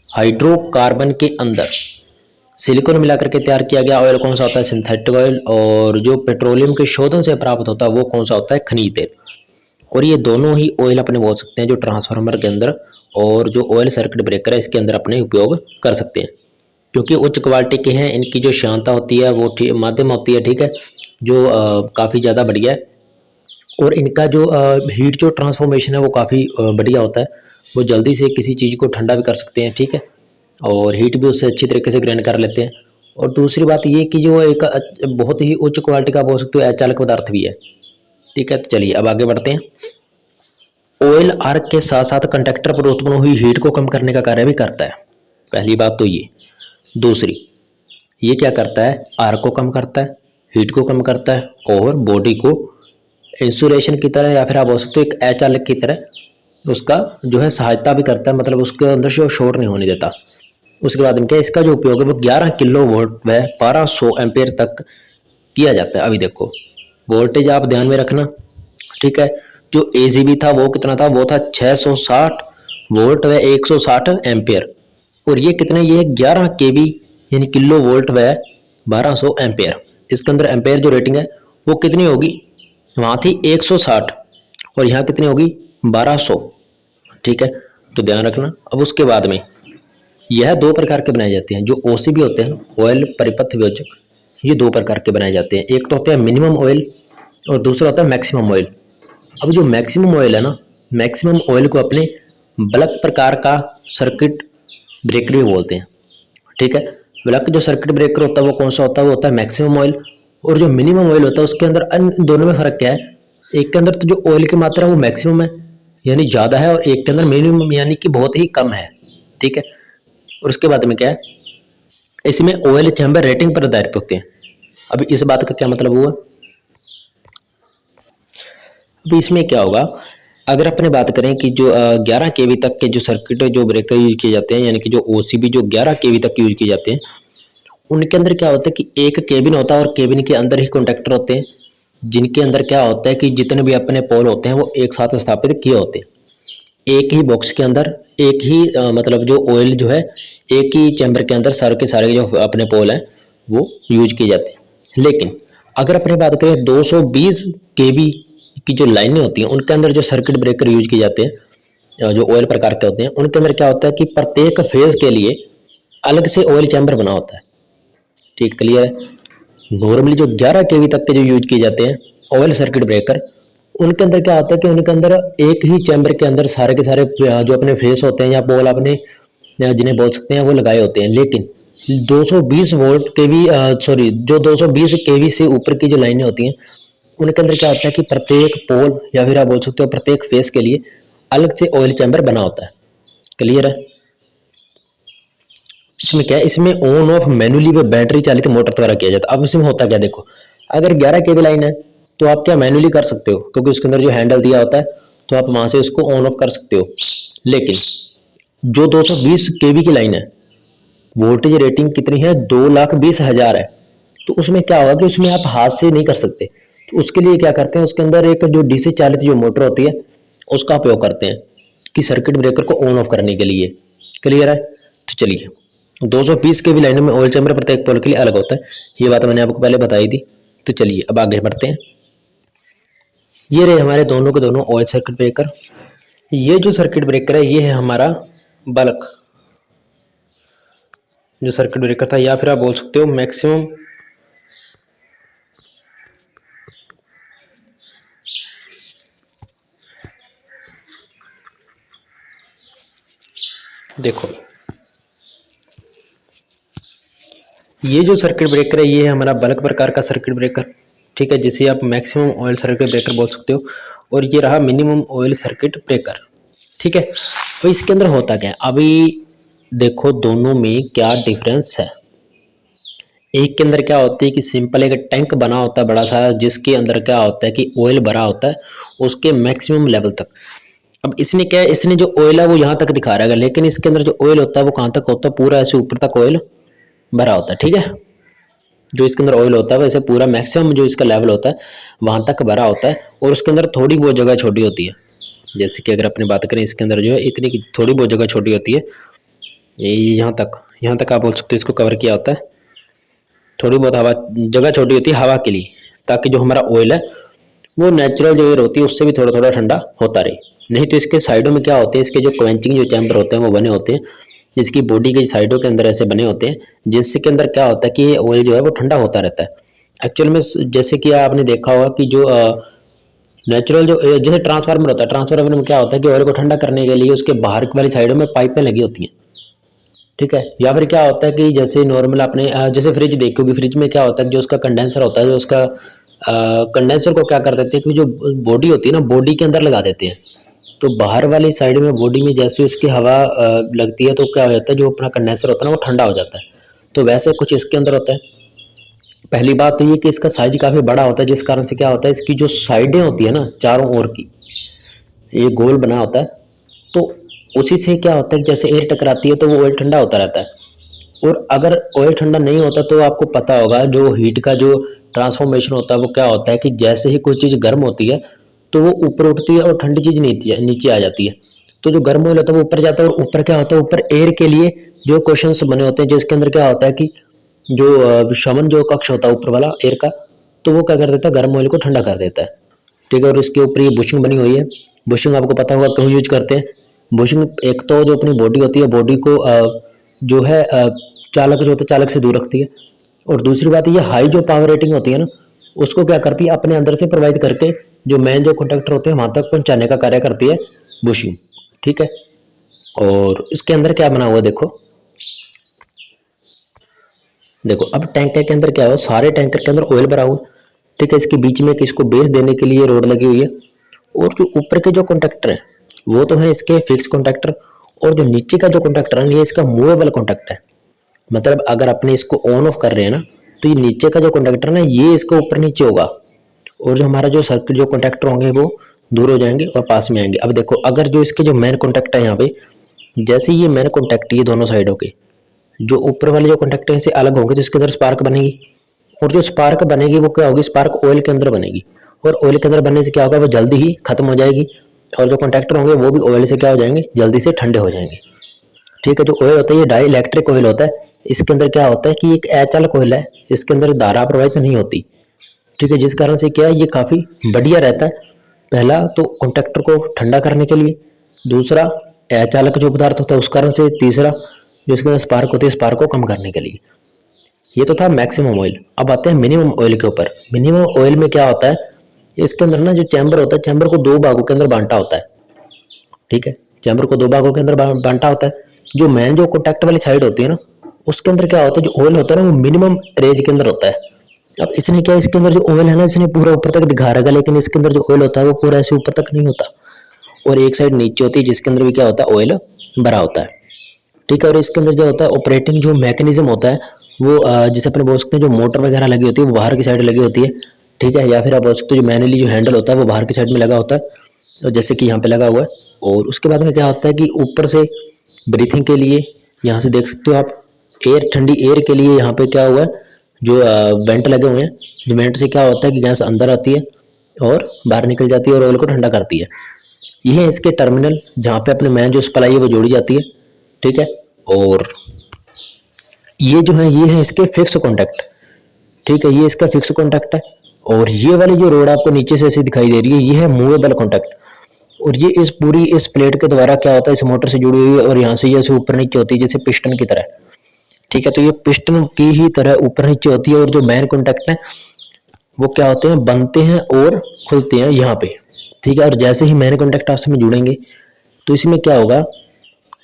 हाइड्रोकार्बन के अंदर सिलिकॉन मिला करके तैयार किया गया ऑयल कौन सा होता है, सिंथेटिक ऑयल। और जो पेट्रोलियम के शोधन से प्राप्त होता है वो कौन सा होता है, खनिज तेल। और ये दोनों ही ऑयल अपने बोल सकते हैं जो ट्रांसफार्मर के अंदर और जो ऑयल सर्किट ब्रेकर है इसके अंदर अपने उपयोग कर सकते हैं, क्योंकि उच्च क्वालिटी के हैं। इनकी जो क्षमता होती है वो माध्यम होती है, ठीक है, जो काफ़ी ज़्यादा बढ़िया है। और इनका जो हीट जो ट्रांसफॉर्मेशन है वो काफ़ी बढ़िया होता है, वो जल्दी से किसी चीज़ को ठंडा भी कर सकते हैं, ठीक है, और हीट भी उससे अच्छी तरीके से ग्रहण कर लेते हैं। और दूसरी बात ये कि जो एक बहुत ही उच्च क्वालिटी का बोल सकते हो अचालक पदार्थ भी है, ठीक है। तो चलिए अब आगे बढ़ते हैं। ऑयल आर्क के साथ साथ कंडक्टर पर उत्पन्न हुई हीट को कम करने का कार्य भी करता है, पहली बात तो ये। दूसरी, ये क्या करता है, आर्क को कम करता है, हीट को कम करता है, और बॉडी को इंसुलेशन की तरह या फिर आप बोल सकते हो एक अचालक की तरह उसका जो है सहायता भी करता है, मतलब उसके अंदर से शॉर्ट नहीं होने देता। उसके बाद में क्या, इसका जो उपयोग है वो 11 किलो वोल्ट व 1200 एम्पेयर तक किया जाता है। अभी देखो, वोल्टेज आप ध्यान में रखना, ठीक है। जो ACB था वो कितना था, वो था 660 वोल्ट व 160 एम्पेयर। और ये कितने, ये 11 kV यानी किलो वोल्ट व 1200 एम्पेयर। इसके अंदर एम्पेयर जो रेटिंग है वो कितनी होगी, वहाँ थी 160 और यहाँ कितनी होगी 1200, ठीक है, तो ध्यान रखना। अब उसके बाद में यह दो प्रकार के बनाए जाते हैं, जो OCB होते हैं ऑयल परिपथ वियोजक, ये दो प्रकार के बनाए जाते हैं। एक तो होता है मिनिमम ऑयल और दूसरा होता है मैक्सिमम ऑयल। अब जो मैक्सिमम ऑयल है ना, मैक्सिमम ऑयल को अपने बल्क प्रकार का सर्किट ब्रेकर भी बोलते हैं, ठीक है। बल्क जो सर्किट ब्रेकर होता है वो कौन सा होता है, वो होता है मैक्सिमम ऑयल। और जो मिनिमम ऑयल होता है उसके अंदर दोनों में फर्क क्या है, एक के अंदर तो जो ऑयल की मात्रा है वो मैक्सिमम है यानी ज़्यादा है, और एक के अंदर मिनिमम यानी कि बहुत ही कम है, ठीक है। और उसके बाद में क्या है, इसमें ऑयल चैम्बर रेटिंग पर आधारित होते हैं। अब इस बात का क्या मतलब हुआ, अभी इसमें क्या होगा, अगर अपने बात करें कि जो 11 kV तक के जो सर्किट जो ब्रेकर यूज किए जाते हैं, यानी कि जो OCB जो 11 kV तक यूज किए जाते हैं, उनके अंदर क्या होता है कि एक केबिन होता है और केबिन के अंदर ही कॉन्टैक्टर होते हैं, जिनके अंदर क्या होता है कि जितने भी अपने पोल होते हैं वो एक साथ स्थापित किए होते हैं एक ही बॉक्स के अंदर, एक ही मतलब जो ऑयल जो है एक ही चैम्बर के अंदर सारे के सारे जो अपने पोल हैं वो यूज किए जाते हैं। लेकिन अगर अपनी बात करें 220 kV की जो लाइनें होती हैं उनके अंदर जो सर्किट ब्रेकर यूज किए जाते हैं, जो ऑयल प्रकार के होते हैं, उनके अंदर क्या होता है कि प्रत्येक फेज के लिए अलग से ऑयल चैम्बर बना होता है, ठीक, क्लियर है। नॉर्मली जो 11 kV तक के जो यूज किए जाते हैं ऑयल सर्किट ब्रेकर, उनके अंदर क्या होता है कि उनके अंदर एक ही चैम्बर के अंदर सारे के सारे जो अपने फेस होते हैं या पोल अपने जिन्हें बोल सकते हैं वो लगाए होते हैं। लेकिन 220 वोल्ट केवी सॉरी जो 220 केवी से ऊपर की जो लाइनें होती हैं उनके अंदर क्या होता है कि प्रत्येक पोल या फिर आप बोल सकते हो प्रत्येक फेस के लिए अलग से ऑयल चैम्बर बना होता है। क्लियर है? इसमें क्या है, इसमें ऑन ऑफ मैनुअली व बैटरी चालित मोटर द्वारा किया जाता है। अब इसमें होता क्या, देखो अगर 11 केवी लाइन है तो आप क्या मैनुअली कर सकते हो क्योंकि उसके अंदर जो हैंडल दिया होता है तो आप वहां से उसको ऑन ऑफ कर सकते हो। लेकिन जो 220 केवी की लाइन है वोल्टेज रेटिंग कितनी है, 2,20,000 है, तो उसमें क्या होगा कि उसमें आप हाथ से नहीं कर सकते। तो उसके लिए क्या करते हैं, उसके अंदर एक जो डीसी चालित जो मोटर होती है उसका उपयोग करते हैं कि सर्किट ब्रेकर को ऑन ऑफ करने के लिए। क्लियर है? तो चलिए 220 के भी लाइनों में ऑयल चैम्बर प्रत्येक पोल के लिए अलग होता है, ये बात मैंने आपको पहले बताई थी। तो चलिए अब आगे बढ़ते हैं। ये रहे हमारे दोनों के दोनों ऑयल सर्किट ब्रेकर। ये जो सर्किट ब्रेकर है ये है हमारा बल्क जो सर्किट ब्रेकर था, या फिर आप बोल सकते हो मैक्सिमम देखो ये जो सर्किट ब्रेकर है ये है हमारा बल्क प्रकार का सर्किट ब्रेकर, ठीक है, जिसे आप मैक्सिमम ऑयल सर्किट ब्रेकर बोल सकते हो। और ये रहा मिनिमम ऑयल सर्किट ब्रेकर, ठीक है। तो इसके अंदर होता क्या है, अभी देखो दोनों में क्या डिफरेंस है। एक के अंदर क्या होता है कि सिंपल एक टैंक बना होता है बड़ा सा, जिसके अंदर क्या होता है कि ऑयल भरा होता है उसके मैक्सिमम लेवल तक। अब इसने क्या है, इसने जो ऑयल है वो यहाँ तक दिखा रहा है, लेकिन इसके अंदर जो ऑयल होता है वो कहाँ तक होता है, पूरा ऐसे ऊपर तक ऑयल भरा होता है, ठीक है। जो इसके अंदर ऑयल होता है वैसे पूरा मैक्सिमम जो इसका लेवल होता है वहाँ तक भरा होता है। और उसके अंदर थोड़ी बहुत जगह छोटी होती है, जैसे कि अगर अपनी बात करें इसके अंदर जो है इतनी की थोड़ी बहुत जगह छोटी होती है, यहाँ तक आप बोल सकते हो इसको कवर किया होता है। थोड़ी बहुत हवा जगह छोटी होती है हवा के लिए, ताकि जो हमारा ऑयल है वो नेचुरल जो एयर होती है उससे भी थोड़ा थोड़ा ठंडा होता रहे। नहीं तो इसके साइडों में क्या होते हैं, इसके जो क्वेंचिंग जो चैम्बर होते हैं वो बने होते हैं, जिसकी बॉडी के साइडों के अंदर ऐसे बने होते हैं, जिससे के अंदर क्या होता है कि ये ऑयल जो है वो ठंडा होता रहता है। एक्चुअल में जैसे कि आपने देखा होगा कि जो नेचुरल जो जैसे ट्रांसफार्मर होता है, ट्रांसफार्मर में क्या होता है कि ऑयल को ठंडा करने के लिए उसके बाहर वाली साइडों में पाइपें लगी होती हैं, ठीक है। या फिर क्या होता है कि जैसे नॉर्मल आपने जैसे फ्रिज देखोगे, फ्रिज में क्या होता है कि जो उसका कंडेंसर होता है, जो उसका कंडेंसर को क्या कर देते हैं कि जो बॉडी होती है ना बॉडी के अंदर लगा देते हैं। तो बाहर वाली साइड में बॉडी में जैसे उसकी हवा लगती है तो क्या हो जाता है, जो अपना कंडेंसर होता है ना वो ठंडा हो जाता है। तो वैसे कुछ इसके अंदर होता है। पहली बात तो ये कि इसका साइज काफ़ी बड़ा होता है, जिस कारण से क्या होता है इसकी जो साइडें होती है ना चारों ओर की, ये गोल बना होता है। तो उसी से क्या होता है कि जैसे एयर टकराती है तो वो ऑयल ठंडा होता रहता है। और अगर ऑयल ठंडा नहीं होता तो आपको पता होगा जो हीट का जो ट्रांसफॉर्मेशन होता है वो क्या होता है कि जैसे ही कोई चीज़ गर्म होती है तो वो ऊपर उठती है और ठंडी चीज़ नीचे आ जाती है। तो जो गर्म ऑयल होता है वो ऊपर जाता है, और ऊपर क्या होता है, ऊपर एयर के लिए जो क्वेश्चंस बने होते हैं, जिसके अंदर क्या होता है कि जो शमन जो कक्ष होता है ऊपर वाला एयर का, तो वो क्या कर देता है, गर्म ऑयल को ठंडा कर देता है, ठीक है। और इसके ऊपर ये बुशिंग बनी हुई है। बुशिंग आपको पता होगा क्यों यूज करते हैं। बुशिंग एक तो जो अपनी बॉडी होती है, बॉडी को जो है चालक जो होता है चालक से दूर रखती है। और दूसरी बात ये हाई जो पावर रेटिंग होती है ना उसको क्या करती है, अपने अंदर से प्रोवाइड करके जो मेन जो कंडक्टर होते हैं वहां तक पहुंचाने का कार्य करती है बुशिंग, ठीक है। और इसके अंदर क्या बना हुआ देखो, देखो अब टैंकर के अंदर क्या है, सारे टैंकर के अंदर ऑयल भरा हुआ, ठीक है। इसके बीच में इसको बेस देने के लिए रोड लगी हुई है। और जो ऊपर के जो कॉन्टैक्टर है वो तो है इसके फिक्स कॉन्टैक्टर, और जो नीचे का जो कॉन्टैक्टर है ये इसका मूवेबल कॉन्टैक्ट है। मतलब अगर अपने इसको ऑन ऑफ कर रहे हैं ना तो ये नीचे का जो कॉन्टैक्टर है ये इसके ऊपर नीचे होगा, और जो हमारा जो सर्किट जो कॉन्टैक्टर होंगे वो दूर हो जाएंगे और पास में आएंगे। अब देखो अगर जो इसके जो मेन कॉन्टैक्ट है यहाँ पे, जैसे ये मेन कॉन्टैक्ट ये दोनों साइडों के जो ऊपर वाले जो कॉन्टैक्ट से अलग होंगे तो इसके अंदर स्पार्क बनेगी। और जो स्पार्क बनेगी वो क्या होगी, स्पार्क ऑयल के अंदर बनेगी। और ऑयल के अंदर बनने से क्या होगा, वो जल्दी ही खत्म हो जाएगी। और जो कॉन्टैक्टर होंगे वो भी ऑयल से क्या हो जाएंगे, जल्दी से ठंडे हो जाएंगे, ठीक है। जो ऑयल होता है ये डाई इलेक्ट्रिक ऑयल होता है। इसके अंदर क्या होता है कि एक अचालक ऑयल है, इसके अंदर धारा प्रवाहित नहीं होती, ठीक है। जिस कारण से क्या है ये काफ़ी बढ़िया रहता है। पहला तो कॉन्टैक्टर को ठंडा करने के लिए, दूसरा अचालक जो पदार्थ होता है उस कारण से, तीसरा जो इसके अंदर स्पार्क होती है स्पार्क को कम करने के लिए। ये तो था मैक्सिमम ऑयल। अब आते हैं मिनिमम ऑयल के ऊपर। मिनिमम ऑयल में क्या होता है, इसके अंदर ना जो चैम्बर होता है, चैम्बर को 2 भागों के अंदर बांटा होता है, ठीक है। चैम्बर को 2 भागों के अंदर बांटा होता है। जो मेन जो कॉन्टैक्ट वाली साइड होती है ना, उसके अंदर क्या होता है, जो ऑयल होता है ना, वो मिनिमम रेंज के अंदर होता है। अब इसने क्या, इसके अंदर जो ऑयल है ना, इसने पूरा ऊपर तक दिखा रखा है, लेकिन इसके अंदर जो ऑयल होता है वो पूरा ऐसे ऊपर तक नहीं होता, और एक साइड नीचे होती है जिसके अंदर भी क्या होता है, ऑयल भरा होता है, ठीक है। और इसके अंदर जो होता है ऑपरेटिंग जो मैकेनिज्म होता है वो जिसे अपने बोल सकते हैं, जो मोटर वगैरह लगी होती है वो बाहर की साइड लगी होती है, ठीक है। या फिर आप बोल सकते हो जो मैनुअली जो हैंडल होता है वो बाहर की साइड में लगा होता है, जैसे कि यहाँ पे लगा हुआ है। और उसके बाद में क्या होता है कि ऊपर से ब्रीथिंग के लिए यहाँ से देख सकते हो आप, एयर, ठंडी एयर के लिए यहाँ पे क्या हुआ है, जो वेंट लगे हुए हैं। जो वेंट से क्या होता है कि गैस अंदर आती है और बाहर निकल जाती है और ऑयल को ठंडा करती है। ये है इसके टर्मिनल जहाँ पे अपने मैन जो सप्लाई है वो जोड़ी जाती है, ठीक है। और ये जो है, ये है इसके फिक्स कॉन्टैक्ट, ठीक है। ये इसका फिक्स कॉन्टैक्ट है। और ये वाली जो रोड आपको नीचे से ऐसी दिखाई दे रही है, ये है मूवेबल कॉन्टैक्ट। और ये इस पूरी इस प्लेट के द्वारा क्या होता है, इस मोटर से जुड़ी हुई है, और यहाँ से ये ऊपर नीचे होती है जैसे पिस्टन की तरह, ठीक है। तो ये पिस्टन की ही तरह ऊपर नीचे होती है। और जो मेन कॉन्टैक्ट है वो क्या होते हैं, बनते हैं और खुलते हैं यहाँ पे, ठीक है। और जैसे ही मेन कॉन्टैक्ट आपस में जुड़ेंगे तो इसमें क्या होगा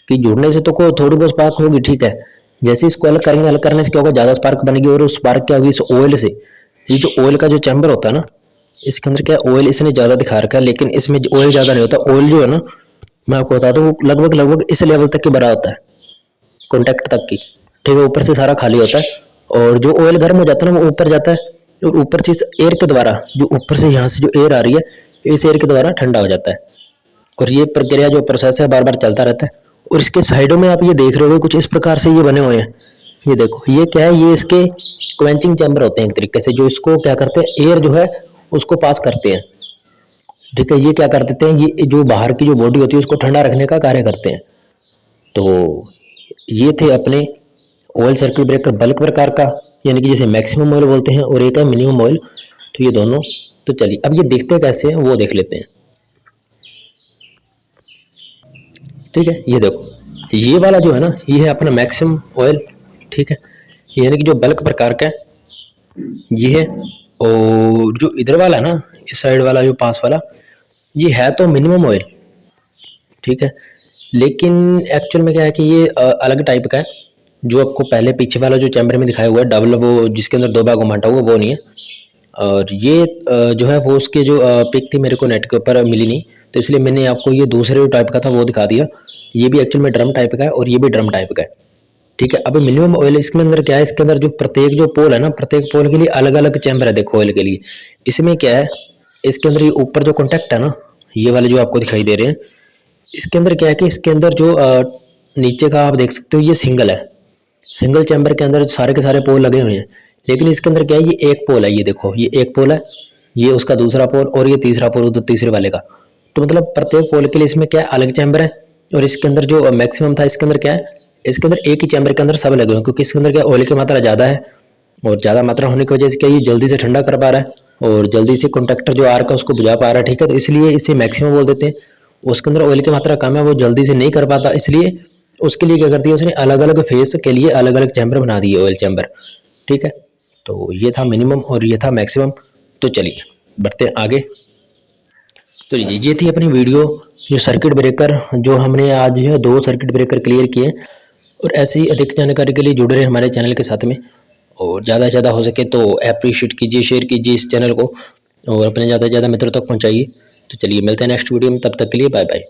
कि जुड़ने से तो को थोड़ी बहुत स्पार्क होगी, ठीक है। जैसे इसको अलग करेंगे, अलग करने से क्या होगा, ज़्यादा स्पार्क बनेगी। और उस स्पार्क क्या होगी, इस ऑयल से, ये जो ऑयल का जो चैम्बर होता है ना, इसके अंदर क्या ऑयल इसने ज़्यादा दिखा रखा है, लेकिन इसमें ऑयल ज़्यादा नहीं होता। ऑयल जो है ना, मैं आपको बता दूँ, वो लगभग लगभग इस लेवल तक के भरा होता है, कॉन्टैक्ट तक की, ठीक है। ऊपर से सारा खाली होता है। और जो ऑयल गर्म हो जाता है ना, वो ऊपर जाता है, और ऊपर से इस एयर के द्वारा, जो ऊपर से यहाँ से जो एयर आ रही है, इस एयर के द्वारा ठंडा हो जाता है। और ये प्रक्रिया जो प्रोसेस है बार बार चलता रहता है। और इसके साइडों में आप ये देख रहे हो कुछ इस प्रकार से ये बने हुए हैं। ये देखो, ये क्या है, ये इसके क्वेंचिंग चैम्बर होते हैं एक तरीके से, जो इसको क्या करते हैं, एयर जो है उसको पास करते हैं, ठीक है। ये क्या कर देते हैं, ये जो बाहर की जो बॉडी होती है उसको ठंडा रखने का कार्य करते हैं। तो ये थे अपने ऑयल सर्किट ब्रेकर बल्क प्रकार का, यानी कि जैसे मैक्सिमम ऑयल बोलते हैं, और एक है मिनिमम ऑयल। तो ये दोनों, तो चलिए अब ये देखते कैसे हैं वो देख लेते हैं, ठीक है। ये देखो, ये वाला जो है ना, ये है अपना मैक्सिमम ऑयल, ठीक है। यानी कि जो बल्क प्रकार का है ये है। और जो इधर वाला है ना, इस साइड वाला जो पास वाला, ये है तो मिनिमम ऑयल, ठीक है। लेकिन एक्चुअल में क्या है कि ये अलग टाइप का है। जो आपको पहले पीछे वाला जो चैम्बर में दिखाया हुआ है डबल, वो जिसके अंदर 2 भागों बांटा हुआ, वो नहीं है। और ये जो है वो उसके जो पिक थी मेरे को नेट के ऊपर मिली नहीं, तो इसलिए मैंने आपको ये दूसरे टाइप का था वो दिखा दिया। ये भी एक्चुअल में ड्रम टाइप का है और ये भी ड्रम टाइप का है, ठीक है। अब मिनिमम ऑयल इसके अंदर क्या है, इसके अंदर जो प्रत्येक जो पोल है ना, प्रत्येक पोल के लिए अलग अलग चैम्बर है। देखो ऑयल के लिए इसमें क्या है, इसके अंदर ये ऊपर जो कॉन्टैक्ट है ना, ये वाले जो आपको दिखाई दे रहे हैं, इसके अंदर क्या है कि इसके अंदर जो नीचे का आप देख सकते हो, ये सिंगल है। सिंगल चैम्बर के अंदर सारे के सारे पोल लगे हुए हैं। लेकिन इसके अंदर क्या है, ये एक पोल है, ये देखो, ये एक पोल है, ये उसका दूसरा पोल, और ये तीसरा पोल उधर तीसरे वाले का। तो मतलब प्रत्येक पोल के लिए इसमें क्या है, अलग चैम्बर है। और इसके अंदर जो मैक्सिमम था, इसके अंदर क्या है, इसके अंदर एक ही चैम्बर के अंदर सब लगे हुए हैं, क्योंकि इसके अंदर क्या ऑयल की मात्रा ज़्यादा है। और ज़्यादा मात्रा होने की वजह से क्या ये जल्दी से ठंडा कर पा रहा है और जल्दी से कॉन्ट्रैक्टर जो आर्क है उसको बुझा पा रहा है, ठीक है। तो इसलिए इसे मैक्सिमम बोल देते हैं। उसके अंदर ऑयल की मात्रा कम है, वो जल्दी से नहीं कर पाता, इसलिए उसके लिए क्या कर दिया उसने, अलग अलग फेस के लिए अलग अलग चैम्बर बना दिए, ऑयल चैम्बर, ठीक है। तो ये था मिनिमम और ये था मैक्सिमम। तो चलिए बढ़ते हैं आगे। तो ये थी अपनी वीडियो, जो सर्किट ब्रेकर, जो हमने आज है 2 सर्किट ब्रेकर क्लियर किए। और ऐसे ही अधिक जानकारी के लिए जुड़े रहे हमारे चैनल के साथ में, और ज़्यादा से ज़्यादा हो सके तो अप्रिशिएट कीजिए, शेयर कीजिए इस चैनल को, और अपने ज़्यादा से ज़्यादा मित्रों तक पहुँचाइए। तो चलिए मिलते हैं नेक्स्ट वीडियो में, तब तक के लिए बाय बाय।